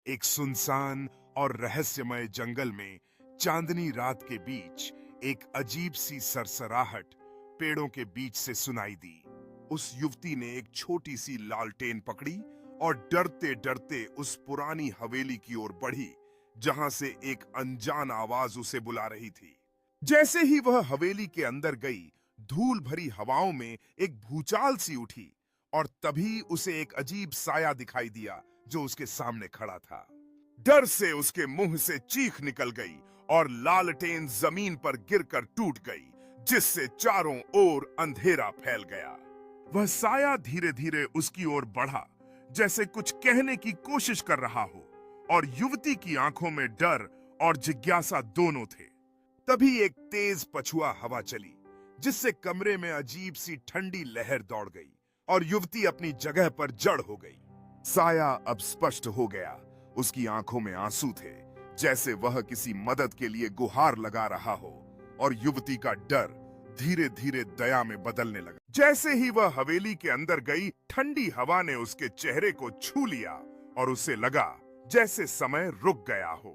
एक सुनसान और रहस्यमय जंगल में चांदनी रात के बीच एक अजीब सी सरसराहट पेड़ों के बीच से सुनाई दी। उस युवती ने एक छोटी सी लालटेन पकड़ी और डरते डरते उस पुरानी हवेली की ओर बढ़ी जहां से एक अनजान आवाज उसे बुला रही थी। जैसे ही वह हवेली के अंदर गई, धूल भरी हवाओं में एक भूचाल सी उठी और तभी उसे एक अजीब साया दिखाई दिया जो उसके सामने खड़ा था। डर से उसके मुंह से चीख निकल गई और लालटेन जमीन पर गिरकर टूट गई, जिससे चारों ओर अंधेरा फैल गया। वह साया धीरे धीरे उसकी ओर बढ़ा, जैसे कुछ कहने की कोशिश कर रहा हो, और युवती की आंखों में डर और जिज्ञासा दोनों थे। तभी एक तेज पछुआ हवा चली, जिससे कमरे में अजीब सी ठंडी लहर दौड़ गई और युवती अपनी जगह पर जड़ हो गई। साया अब स्पष्ट हो गया। उसकी आंखों में आंसू थे, जैसे वह किसी मदद के लिए गुहार लगा रहा हो, और युवती का डर धीरे धीरे दया में बदलने लगा। जैसे ही वह हवेली के अंदर गई, ठंडी हवा ने उसके चेहरे को छू लिया और उसे लगा जैसे समय रुक गया हो।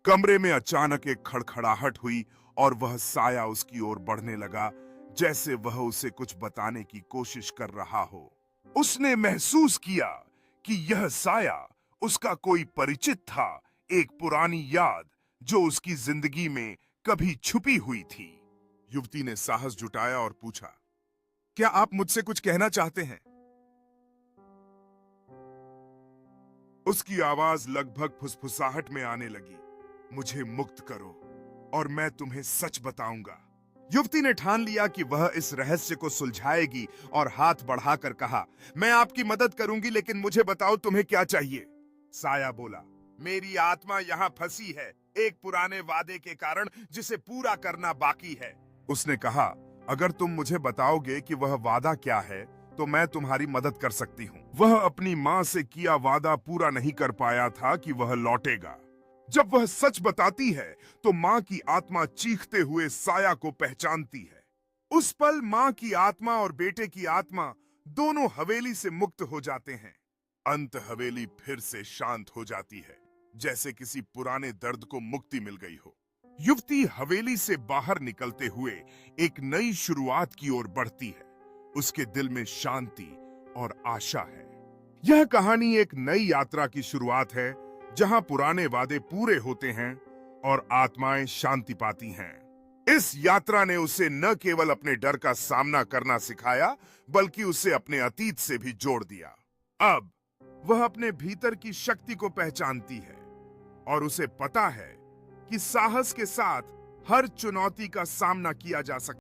कमरे में अचानक एक खड़खड़ाहट हुई और वह साया उसकी ओर बढ़ने लगा, जैसे वह उसे कुछ बताने की कोशिश कर रहा हो। उसने महसूस किया कि यह साया उसका कोई परिचित था, एक पुरानी याद जो उसकी जिंदगी में कभी छुपी हुई थी। युवती ने साहस जुटाया और पूछा, क्या आप मुझसे कुछ कहना चाहते हैं? उसकी आवाज लगभग फुसफुसाहट में आने लगी, मुझे मुक्त करो और मैं तुम्हें सच बताऊंगा। युवती ने ठान लिया कि वह इस रहस्य को सुलझाएगी और हाथ बढ़ाकर कहा, मैं आपकी मदद करूंगी, लेकिन मुझे बताओ तुम्हें क्या चाहिए। साया बोला, मेरी आत्मा यहाँ फंसी है, एक पुराने वादे के कारण जिसे पूरा करना बाकी है। उसने कहा, अगर तुम मुझे बताओगे कि वह वादा क्या है तो मैं तुम्हारी मदद कर सकती हूँ। वह अपनी माँ से किया वादा पूरा नहीं कर पाया था कि वह लौटेगा। जब वह सच बताती है तो माँ की आत्मा चीखते हुए साया को पहचानती है। उस पल माँ की आत्मा और बेटे की आत्मा दोनों हवेली से मुक्त हो जाते हैं। अंत हवेली फिर से शांत हो जाती है, जैसे किसी पुराने दर्द को मुक्ति मिल गई हो। युवती हवेली से बाहर निकलते हुए एक नई शुरुआत की ओर बढ़ती है। उसके दिल में शांति और आशा है। यह कहानी एक नई यात्रा की शुरुआत है, जहां पुराने वादे पूरे होते हैं और आत्माएं शांति पाती हैं। इस यात्रा ने उसे न केवल अपने डर का सामना करना सिखाया, बल्कि उसे अपने अतीत से भी जोड़ दिया। अब वह अपने भीतर की शक्ति को पहचानती है और उसे पता है कि साहस के साथ हर चुनौती का सामना किया जा सकता है।